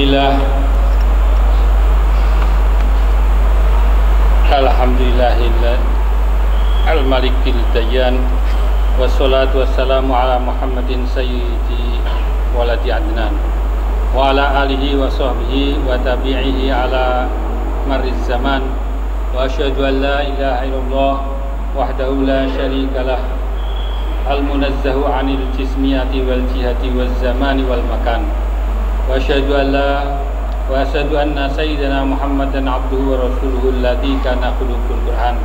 Bismillah. Alhamdulillahillah al-malikil dayyan. Wassalatu wassalamu ala Muhammadin sayyidi waladi adnan wa ala alihi wa sahbihi wa tabi'ihi ala marriz zaman. Wa asyhadu an la ilaha illallah wahdahu la syarikalah al-munazzahu 'anil jismiyati wal jihati waz zamani wal makan. Wa asyhadu anna sayyidina Muhammadan abduhu wa rasuluhu alladzi kana khuluqul Qur'an.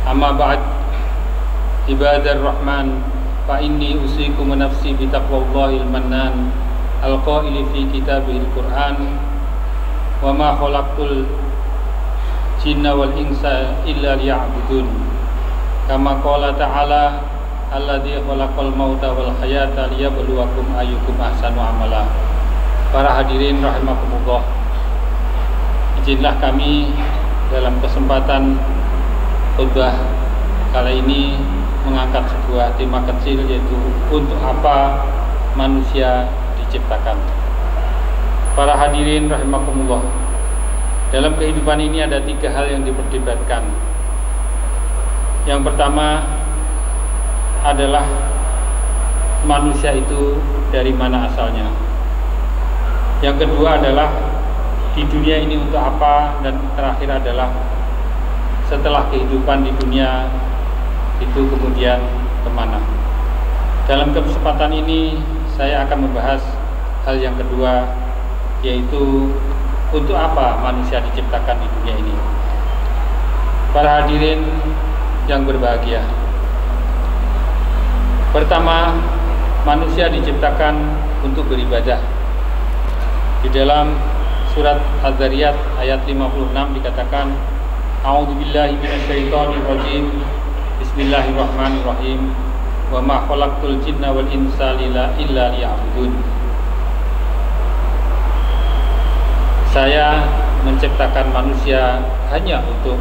Amma ba'd, ibadar rahman, fa inni usikum nafsi bi taqwallahil mannan al-qaili fi kitabihil Qur'an wa ma khalaqtul jinna wal insa illa liya'budun. Kama qala ta'ala alladzi khalaqal mauta wal hayata liyabluwakum ayyukum ahsanu amala. Para hadirin rahimakumullah, izinlah kami dalam kesempatan khutbah kali ini mengangkat sebuah tema kecil, yaitu untuk apa manusia diciptakan. Para hadirin rahimakumullah, dalam kehidupan ini ada 3 hal yang diperdebatkan. Yang pertama adalah manusia itu dari mana asalnya. Yang kedua adalah di dunia ini untuk apa, dan terakhir adalah setelah kehidupan di dunia itu kemudian kemana. Dalam kesempatan ini saya akan membahas hal yang kedua, yaitu untuk apa manusia diciptakan di dunia ini. Para hadirin yang berbahagia, pertama, manusia diciptakan untuk beribadah. Di dalam surat Az-Zariyat ayat 56 dikatakan, A'udzubillahi minasyaitonirrajim. Bismillahirrahmanirrahim. Wa ma khalaqtul jinna wal insa illa liya'budun. Saya menciptakan manusia hanya untuk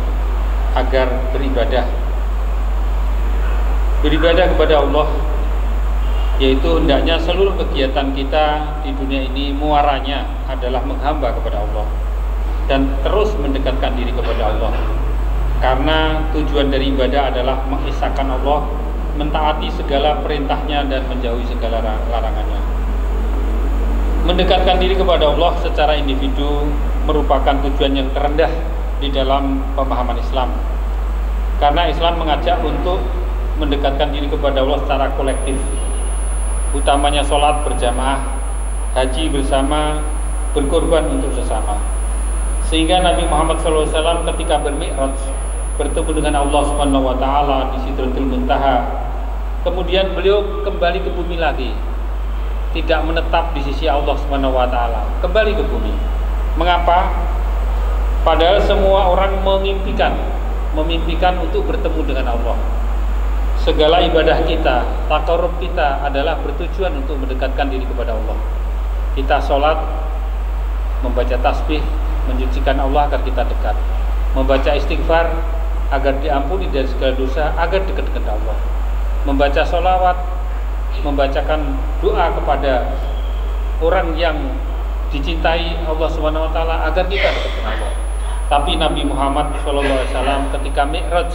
agar beribadah. Beribadah kepada Allah, yaitu hendaknya seluruh kegiatan kita di dunia ini muaranya adalah menghamba kepada Allah dan terus mendekatkan diri kepada Allah. Karena tujuan dari ibadah adalah mengisahkan Allah, mentaati segala perintahnya dan menjauhi segala larangannya. Mendekatkan diri kepada Allah secara individu merupakan tujuan yang terendah di dalam pemahaman Islam. Karena Islam mengajak untuk mendekatkan diri kepada Allah secara kolektif, utamanya sholat berjamaah, haji bersama, berkorban untuk sesama. Sehingga Nabi Muhammad SAW ketika bermi'raj bertemu dengan Allah Subhanahu wa taala di Sidratul Muntaha, kemudian beliau kembali ke bumi lagi, tidak menetap di sisi Allah Subhanahu wa taala, kembali ke bumi. Mengapa? Padahal semua orang memimpikan untuk bertemu dengan Allah. Segala ibadah kita, takarrub kita adalah bertujuan untuk mendekatkan diri kepada Allah. Kita sholat, membaca tasbih, menyucikan Allah agar kita dekat. Membaca istighfar agar diampuni dari segala dosa, agar dekat dengan Allah. Membaca sholawat, membacakan doa kepada orang yang dicintai Allah Subhanahu wa taala agar kita dekat dengan Allah. Tapi Nabi Muhammad SAW ketika mi'raj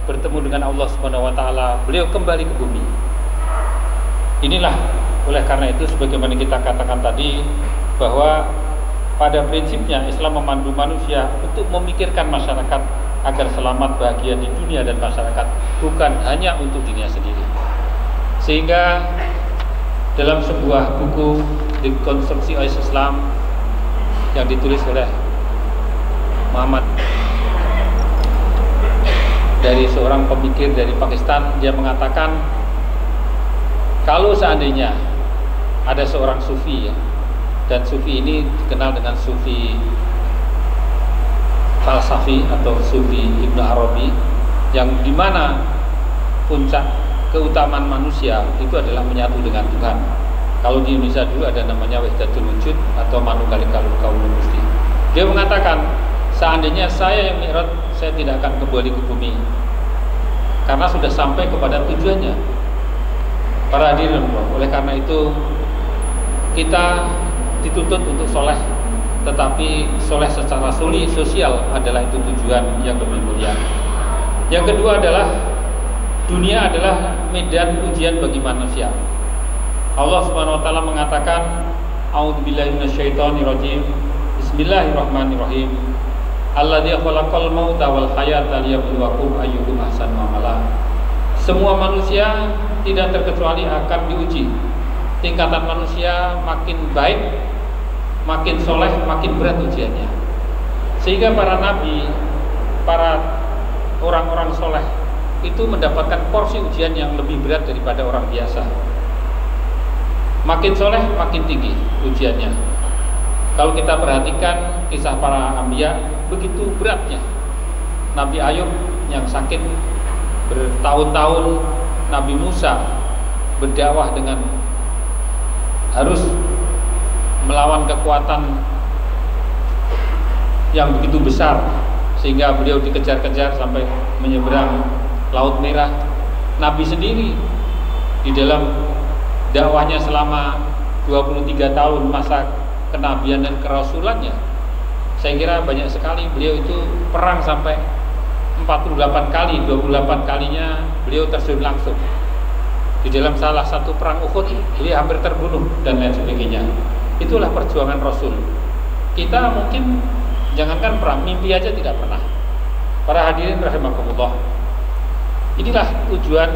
bertemu dengan Allah Subhanahu wa taala, beliau kembali ke bumi. Inilah, oleh karena itu sebagaimana kita katakan tadi, bahwa pada prinsipnya Islam memandu manusia untuk memikirkan masyarakat agar selamat bahagia di dunia dan masyarakat, bukan hanya untuk dirinya sendiri. Sehingga dalam sebuah buku Dekonstruksi Islam yang ditulis oleh Muhammad, dari seorang pemikir dari Pakistan, dia mengatakan kalau seandainya ada seorang sufi, dan sufi ini dikenal dengan sufi falsafi atau sufi Ibnu Arabi, yang dimana puncak keutamaan manusia itu adalah menyatu dengan Tuhan. Kalau di Indonesia dulu ada namanya Wahdatul Wujud atau Manunggalikaul Kaulul Gusti. Dia mengatakan, seandainya saya yang mi'raj, saya tidak akan kembali ke bumi, karena sudah sampai kepada tujuannya. Para hadirin, oleh karena itu kita dituntut untuk soleh tetapi soleh secara sosial adalah itu tujuan yang lebih mulia. Yang kedua adalah dunia adalah medan ujian bagi manusia. Allah Subhanahu wa taala mengatakan, a'udzubillahi minasyaitonirrajim. Bismillahirrahmanirrahim. Alladzi khalaqal mauta wal hayata liyabluwakum ayyukum ahsanu amala. Semua manusia tidak terkecuali akan diuji. Tingkatan manusia makin baik, makin soleh, makin berat ujiannya. Sehingga para nabi, para orang-orang soleh itu mendapatkan porsi ujian yang lebih berat daripada orang biasa. Makin soleh, makin tinggi ujiannya. Kalau kita perhatikan kisah para anbiya, begitu beratnya. Nabi Ayub yang sakit bertahun-tahun, Nabi Musa berdakwah dengan harus melawan kekuatan yang begitu besar sehingga beliau dikejar-kejar sampai menyeberang Laut Merah. Nabi sendiri di dalam dakwahnya selama 23 tahun masa kenabian dan kerasulannya, saya kira banyak sekali beliau itu perang sampai 48 kali, 28 kalinya beliau terjun langsung. Di dalam salah satu perang Uhud beliau hampir terbunuh dan lain sebagainya. Itulah perjuangan Rasul. Kita mungkin jangankan perang, mimpi aja tidak pernah. Para hadirin rahimakumullah, inilah tujuan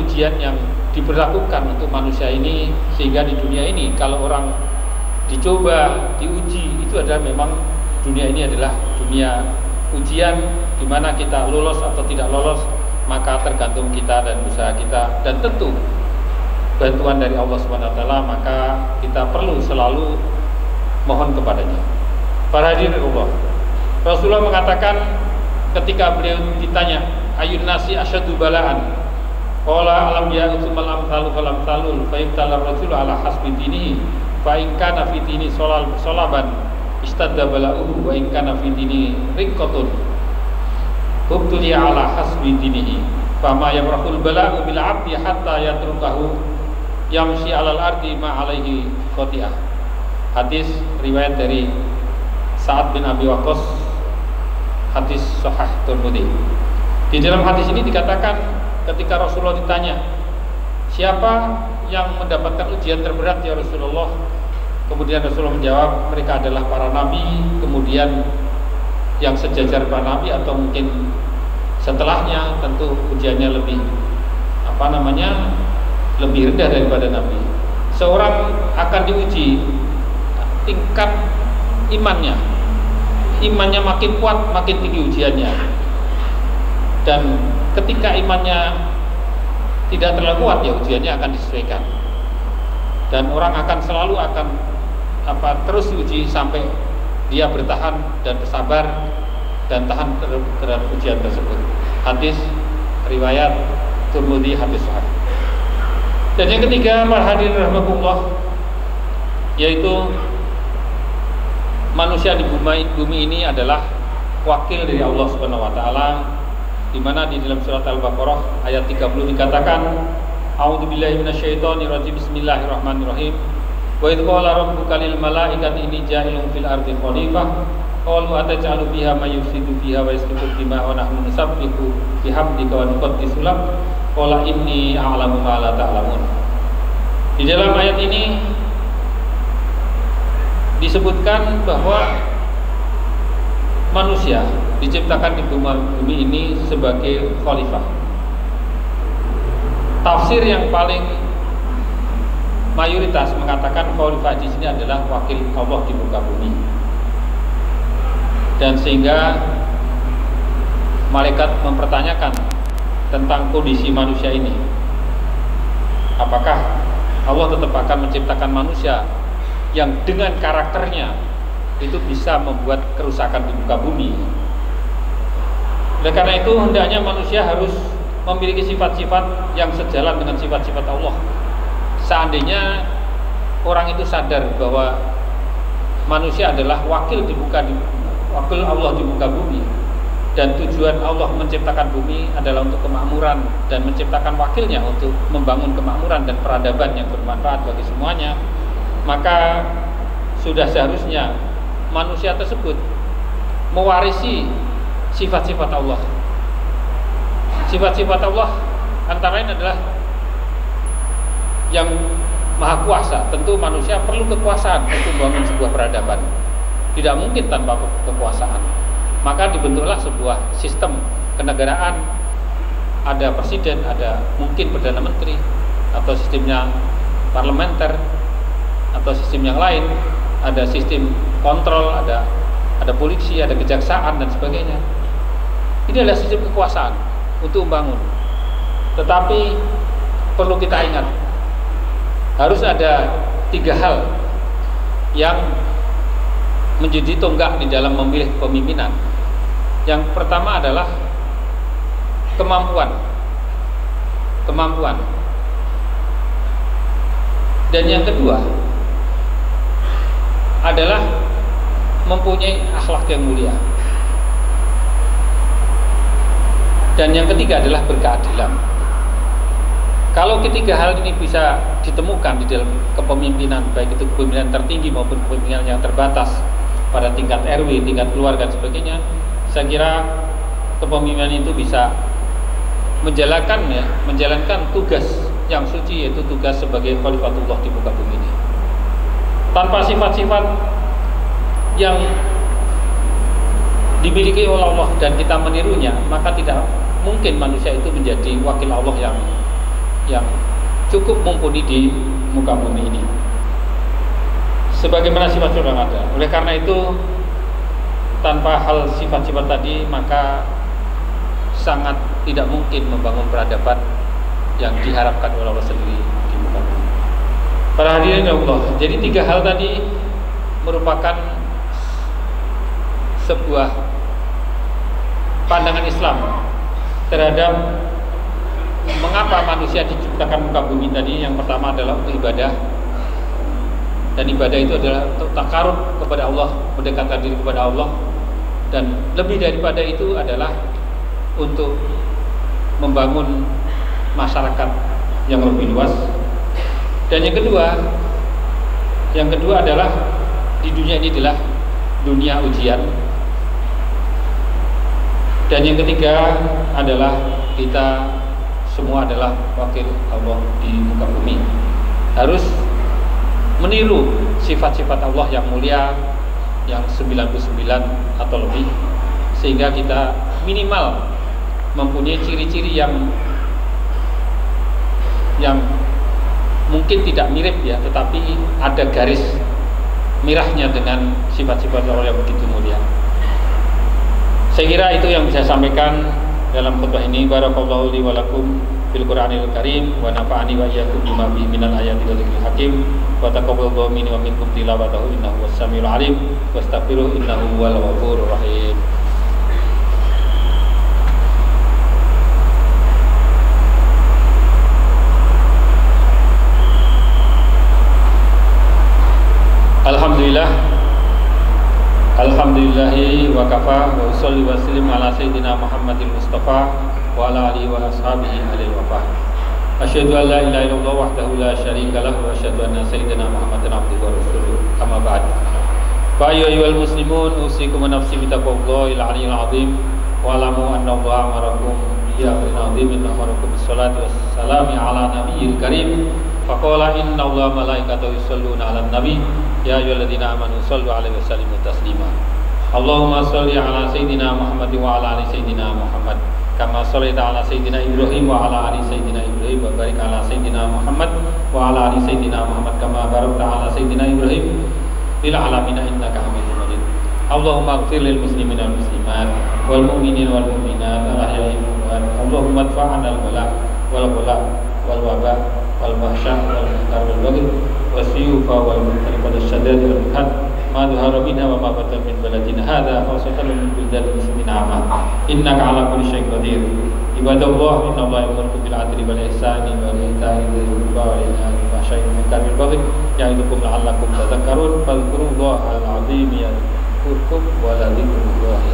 ujian yang diberlakukan untuk manusia ini, sehingga di dunia ini kalau orang dicoba, diuji, itu adalah memang dunia ini adalah dunia ujian, di mana kita lolos atau tidak lolos maka tergantung kita dan usaha kita, dan tentu bantuan dari Allah Subhanahu wa taala, maka kita perlu selalu mohon kepadanya. Para hadirin Allah, Rasulullah mengatakan ketika beliau ditanya, ayun nasi asyaddu bala'an, qala alam ya'utumul amsalu falam talul fa ibtala ar-rajulu ala hasbi dinihi fa in kana fi dini solaban istadda bala'uhu wa in kana fi dini riqqatun ubtuli ala hasbi dinihi fama yamrahul bala'u bil 'abdi hatta yatrukahu yamshi 'alal ardi ma 'alaihi khati'ah. Hadis riwayat dari Sa'ad bin Abi Waqqas, hadis sahih Tirmidzi. Di dalam hadis ini dikatakan ketika Rasulullah ditanya, siapa yang mendapatkan ujian terberat ya Rasulullah? Kemudian Rasulullah menjawab, mereka adalah para nabi, kemudian yang sejajar para nabi atau mungkin setelahnya, tentu ujiannya lebih lebih rendah daripada nabi. Seorang akan diuji tingkat imannya makin kuat, makin tinggi ujiannya. Dan ketika imannya tidak terlalu kuat, ya ujiannya akan disesuaikan. Dan orang akan selalu terus diuji sampai dia bertahan dan bersabar dan tahan terhadap ujian tersebut. Hadis riwayat Tirmidzi, hadis sahih. Dan yang ketiga, para hadirin rahimakumullah, yaitu manusia di bumi ini adalah wakil dari Allah Subhanahu wa taala, di mana di dalam surat Al-Baqarah ayat 30 dikatakan, a'udzubillahi minasyaitonirrajim, bismillahirrahmanirrahim. Wa idz qala rabbuka lil malaikati inni ja'ilun fil ardi khalifah qalu ataj'alu fiha may yufsidu fiha wa yasfiku dima'a wa nahnu nusabbihu bihamdika wa nuqaddisu lak qala inni a'lamu ma la ta'lamun. Di dalam ayat ini disebutkan bahwa manusia diciptakan di bumi ini sebagai khalifah. Tafsir yang paling mayoritas mengatakan khalifah di sini adalah wakil Allah di muka bumi. Dan sehingga malaikat mempertanyakan tentang kondisi manusia ini. Apakah Allah tetap akan menciptakan manusia yang dengan karakternya itu bisa membuat kerusakan di muka bumi? Oleh karena itu hendaknya manusia harus memiliki sifat-sifat yang sejalan dengan sifat-sifat Allah. Seandainya orang itu sadar bahwa manusia adalah wakil Allah di muka bumi, dan tujuan Allah menciptakan bumi adalah untuk kemakmuran dan menciptakan wakilnya untuk membangun kemakmuran dan peradaban yang bermanfaat bagi semuanya, maka sudah seharusnya manusia tersebut mewarisi sifat-sifat Allah. Sifat-sifat Allah antara lain adalah yang maha kuasa. Tentu manusia perlu kekuasaan untuk membangun sebuah peradaban. Tidak mungkin tanpa kekuasaan. Maka dibentuklah sebuah sistem kenegaraan. Ada presiden, ada mungkin perdana menteri, atau sistemnya parlementer, atau sistem yang lain. Ada sistem kontrol, ada polisi, ada kejaksaan dan sebagainya. Ini adalah sistem kekuasaan untuk membangun. Tetapi perlu kita ingat, harus ada 3 hal yang menjadi tonggak di dalam memilih kepemimpinan. Yang pertama adalah kemampuan. Dan yang kedua adalah mempunyai akhlak yang mulia. Dan yang ketiga adalah berkeadilan. Kalau ketiga hal ini bisa ditemukan di dalam kepemimpinan, baik itu kepemimpinan tertinggi maupun kepemimpinan yang terbatas pada tingkat RW, tingkat keluarga dan sebagainya, saya kira kepemimpinan itu bisa menjalankan tugas yang suci, yaitu tugas sebagai khalifatullah di muka bumi ini. Tanpa sifat-sifat yang dimiliki oleh Allah dan kita menirunya, maka tidak mungkin manusia itu menjadi wakil Allah yang cukup mumpuni di muka bumi ini. Sebagaimana sifat yang ada. Oleh karena itu, tanpa hal sifat-sifat tadi, maka sangat tidak mungkin membangun peradaban yang diharapkan oleh Allah sendiri di muka bumi. Para hadirin Allah, jadi 3 hal tadi merupakan sebuah pandangan Islam terhadap mengapa manusia diciptakan muka bumi tadi. Yang pertama adalah untuk ibadah, dan ibadah itu adalah untuk takarub kepada Allah, mendekatkan diri kepada Allah, dan lebih daripada itu adalah untuk membangun masyarakat yang lebih luas. Dan yang kedua adalah di dunia ini adalah dunia ujian. Dan yang ketiga adalah kita semua adalah wakil Allah di muka bumi, harus meniru sifat-sifat Allah yang mulia, yang 99 atau lebih, sehingga kita minimal mempunyai ciri-ciri yang mungkin tidak mirip ya, tetapi ada garis merahnya dengan sifat-sifat Allah yang begitu mulia. Saya kira itu yang bisa saya sampaikan dalam khutbah ini. Barakallahu li wa lakum fil Qur'anil Karim wa nafa'ani wa iyyakum bima fihi minal ayati wa dzikril hakim wa taqabbalallahu minni wa minkum tilawatahu innahu was-sami'ul 'alim wastaghfiruhu innahu huwal ghafurur rahim. Alhamdulillahi wa kafa wa usalli wa sallim ala sayyidina Muhammadil Mustafa wa ala alihi wa ashabihi alil wafa. Asyhadu an la ilaha illallah wahdahu la syarika lahu wa asyhadu anna sayyidina Muhammadan abduhu wa rasuluh. Amma ba'd. Fa ayyuhal muslimun, usikum wa nafsi bi taqwallahil aliyyil azim wa alamu anna Allah amarakum bi amrin azim amarakum bis salati was salami ala nabiyil karim. Faqala inna Allah malaikatahu yusholluna 'alan nabi ya ayyuhalladzina amanu shallu 'alaihi wa sallimu taslima. Allahumma shalli 'ala sayyidina Muhammad wa 'ala ali sayyidina Muhammad kama shallaita 'ala sayyidina Ibrahim wa 'ala ali sayyidina Ibrahim wa barik 'ala sayyidina Muhammad wa 'ala ali sayyidina Muhammad kama barakta 'ala sayyidina Ibrahim fil 'alamin innaka Hamidum Majid. Allahumma ighfir lil muslimina wal muslimat wal mu'minina wal mu'minat al ahya'i minhum. Allahumma adfa' 'anil bala wal wal waba wal mahsya wal munkar wal baghi wasyufa wal munkar syadad wal munkar ma dhahara minha wa ma batan min baladina hadza khasatan min bildal muslimina amma innaka ala kulli syai'in qadir. Ibadallah, inna Allah ya'muru bil 'adli wal ihsani wa ita'i dzil qurba wa yanha 'anil fahsya'i wal munkari wal baghi ya'idukum la'allakum tadhakkarun. Fadhkurullaha al-'azim yadhkurkum wa la dzikrullahi